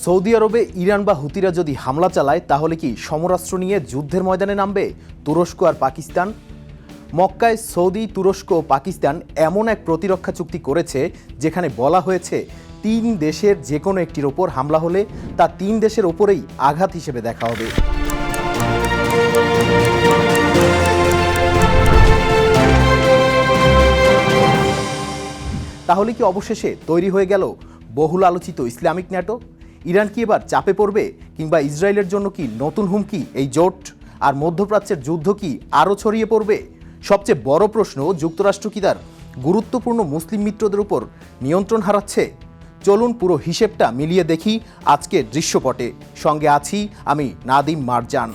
Saudi আরবে Iran বা হুতিরা যদি হামলা চালায় তাহলে কি সমরাস্ত্র নিয়ে যুদ্ধের ময়দানে নামবে তুরস্ক আর পাকিস্তান? মক্কায় সৌদি, তুরস্ক ও পাকিস্তান এমন এক প্রতিরক্ষা চুক্তি করেছে যেখানে বলা হয়েছে ৩ দেশের যে কোনো একটির ওপর হামলা হলে তা ৩ দেশের ওপরেই আঘাত হিসেবে দেখা হবে। তাহলে কি অবশেষে তৈরি হয়ে গেল বহুল আলোচিত ইসলামিক ন্যাটো? ইরান কি এবার চাপে পড়বে, কিংবা ইসরায়েলের জন্য কি নতুন হুমকি এই জোট? আর মধ্যপ্রাচ্যের যুদ্ধ কি আরও ছড়িয়ে পড়বে? সবচেয়ে বড় প্রশ্ন, যুক্তরাষ্ট্র কি তার গুরুত্বপূর্ণ মুসলিম মিত্রদের উপর নিয়ন্ত্রণ হারাচ্ছে? চলুন পুরো হিসেবটা মিলিয়ে দেখি আজকের দৃশ্যপটে। সঙ্গে আছি আমি নাদিম মারজান।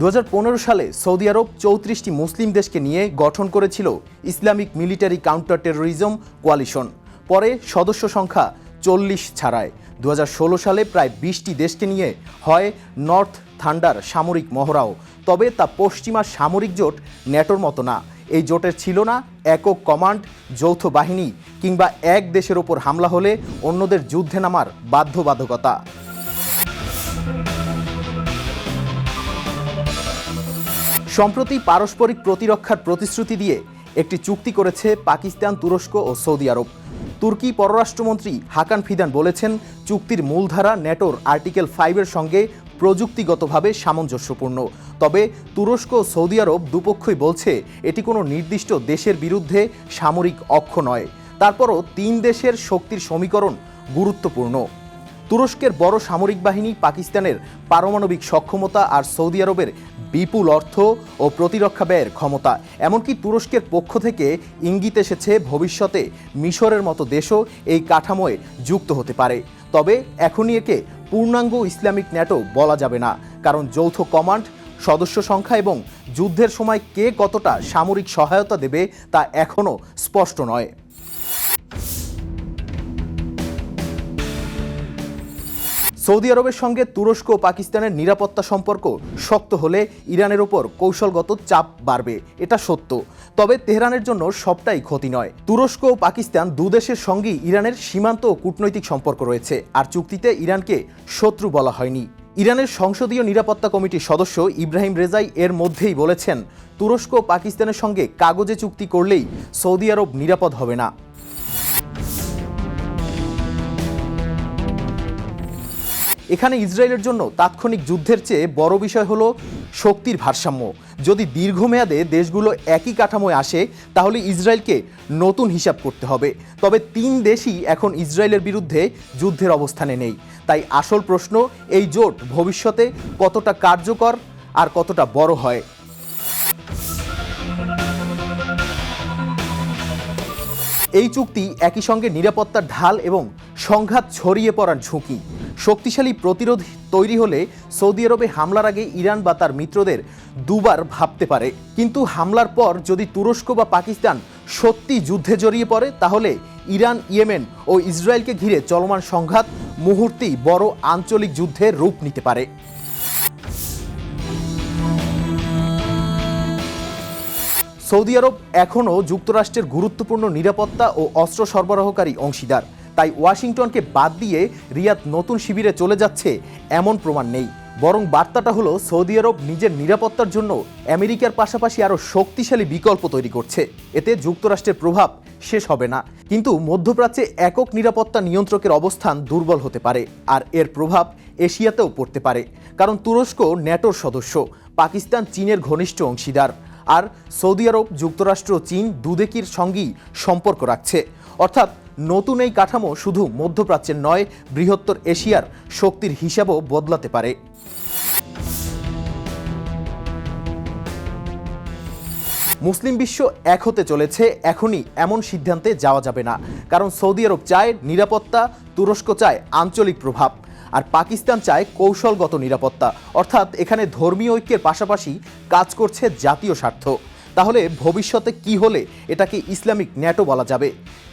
2015 সালে সৌদি আরব 34টি মুসলিম দেশকে নিয়ে গঠন করেছিল Islamic military counter terrorism coalition. পরে সদস্য সংখ্যা 40 ছাড়ায় 2016 সালে প্রায় 20টি দেশকে নিয়ে হয় নর্থ থান্ডার সামরিক মহড়াও। তবে তা পশ্চিমা সামরিক জোট ন্যাটোর মতো না। এই জোটের ছিল না একক কমান্ড, যৌথ বাহিনী কিংবা এক দেশের ওপর হামলা হলে অন্যদের যুদ্ধে নামার বাধ্যবাধকতা। সম্প্রতি পারস্পরিক প্রতিরক্ষার প্রতিশ্রুতি দিয়ে একটি চুক্তি করেছে পাকিস্তান, তুরস্ক ও সৌদি আরব। তুর্কি পররাষ্ট্রমন্ত্রী হাকান ফিদান বলেছেন, চুক্তির মূলধারা ন্যাটোর আর্টিকেল 5-এর সঙ্গে প্রযুক্তিগতভাবে সামঞ্জস্যপূর্ণ। তবে তুরস্ক ও সৌদি আরব দুপক্ষই বলছে এটি কোনো নির্দিষ্ট দেশের বিরুদ্ধে সামরিক অক্ষ নয়। তারপরও 3 দেশের শক্তির সমীকরণ গুরুত্বপূর্ণ। তুরস্কের বড় সামরিক বাহিনী, পাকিস্তানের পারমাণবিক সক্ষমতা আর সৌদি আরবের বিপুল অর্থ ও প্রতিরক্ষা ব্যয়ের ক্ষমতা। এমনকি তুরস্কের পক্ষ থেকে ইঙ্গিত এসেছে ভবিষ্যতে মিশরের মতো দেশও এই কাঠামোয় যুক্ত হতে পারে। তবে এখনই একে পূর্ণাঙ্গ ইসলামিক ন্যাটো বলা যাবে না, কারণ যৌথ কমান্ড, সদস্য সংখ্যা এবং যুদ্ধের সময় কে কতটা সামরিক সহায়তা দেবে তা এখনও স্পষ্ট নয়। সৌদি আরবের সঙ্গে তুরস্ক ও পাকিস্তানের নিরাপত্তা সম্পর্ক শক্ত হলে ইরানের ওপর কৌশলগত চাপ বাড়বে, এটা সত্য। তবে তেহরানের জন্য সবটাই ক্ষতি নয়। তুরস্ক ও পাকিস্তান দুদেশের সঙ্গেই ইরানের সীমান্ত ও কূটনৈতিক সম্পর্ক রয়েছে, আর চুক্তিতে ইরানকে শত্রু বলা হয়নি। ইরানের সংসদীয় নিরাপত্তা কমিটির সদস্য ইব্রাহিম রেজাই এর মধ্যেই বলেছেন, তুরস্ক ও পাকিস্তানের সঙ্গে কাগজে চুক্তি করলেই সৌদি আরব নিরাপদ হবে না। এখানে ইসরায়েলের জন্য তাৎক্ষণিক যুদ্ধের চেয়ে বড় বিষয় হলো শক্তির ভারসাম্য। যদি দীর্ঘমেয়াদে দেশগুলো একই কাঠামোয় আসে তাহলে ইসরায়েলকে নতুন হিসাব করতে হবে। তবে 3 দেশই এখন ইসরায়েলের বিরুদ্ধে যুদ্ধের অবস্থানে নেই। তাই আসল প্রশ্ন, এই জোট ভবিষ্যতে কতটা কার্যকর আর কতটা বড় হয়। এই চুক্তি একই সঙ্গে নিরাপত্তার ঢাল এবং সংঘাত ছড়িয়ে পড়ার ঝুঁকি। শক্তিশালী প্রতিরোধ তৈরি হলে সৌদি আরবে হামলার আগে ইরান বা তার মিত্রদের দুবার ভাবতে পারে। কিন্তু হামলার পর যদি তুরস্ক বা পাকিস্তান সত্যি যুদ্ধে জড়িয়ে পড়ে তাহলে ইরান, ইয়েমেন ও ইসরায়েলকে ঘিরে চলমান সংঘাত মুহূর্তেই বড় আঞ্চলিক যুদ্ধের রূপ নিতে পারে। সৌদি আরব এখনও যুক্তরাষ্ট্রের গুরুত্বপূর্ণ নিরাপত্তা ও অস্ত্র সরবরাহকারী অংশীদার। তাই ওয়াশিংটনকে বাদ দিয়ে রিয়াদ নতুন শিবিরে চলে যাচ্ছে এমন প্রমাণ নেই। বরং বার্তাটা হলো, সৌদি আরব নিজের নিরাপত্তার জন্য আমেরিকার পাশাপাশি আরও শক্তিশালী বিকল্প তৈরি করছে। এতে যুক্তরাষ্ট্রের প্রভাব শেষ হবে না, কিন্তু মধ্যপ্রাচ্যে একক নিরাপত্তা নিয়ন্ত্রকের অবস্থান দুর্বল হতে পারে। আর এর প্রভাব এশিয়াতেও পড়তে পারে, কারণ তুরস্ক ন্যাটোর সদস্য, পাকিস্তান চীনের ঘনিষ্ঠ অংশীদার, আর সৌদি আরব, যুক্তরাষ্ট্র, চীন দুদেকের সঙ্গেই সম্পর্ক রাখছে। অর্থাৎ নতুন এই কাঠামো শুধু মধ্যপ্রাচ্যের নয়, বৃহত্তর এশিয়ার শক্তির হিসাবও বদলাতে পারে। মুসলিম বিশ্ব এক হতে চলেছে। এখনই এমন সিদ্ধান্তে যাওয়া যাবে না, কারণ সৌদি আরব চায় নিরাপত্তা, তুরস্ক চায় আঞ্চলিক প্রভাব, আর পাকিস্তান চায় কৌশলগত নিরাপত্তা। অর্থাৎ এখানে ধর্মীয় ঐক্যের পাশাপাশি কাজ করছে জাতীয় স্বার্থ। তাহলে ভবিষ্যতে কি হলে এটাকে ইসলামিক ন্যাটো বলা যাবে?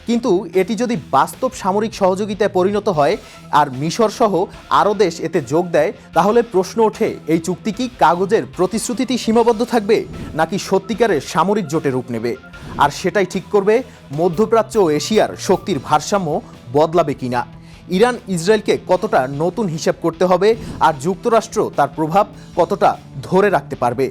কিন্তু এটি যদি বাস্তব সামরিক সহযোগিতায় পরিণত হয় আর মিশর সহ আরও দেশ এতে যোগ দেয়, তাহলে প্রশ্ন ওঠে, এই চুক্তি কি কাগজের প্রতিশ্রুতিটি সীমাবদ্ধ থাকবে নাকি সত্যিকারের সামরিক জোটে রূপ নেবে? আর সেটাই ঠিক করবে মধ্যপ্রাচ্য ও এশিয়ার শক্তির ভারসাম্য বদলাবে কিনা। ইরান ইসরায়েলকে কতটা নতুন হিসাব করতে হবে আর যুক্তরাষ্ট্র তার প্রভাব কতটা ধরে রাখতে পারবে।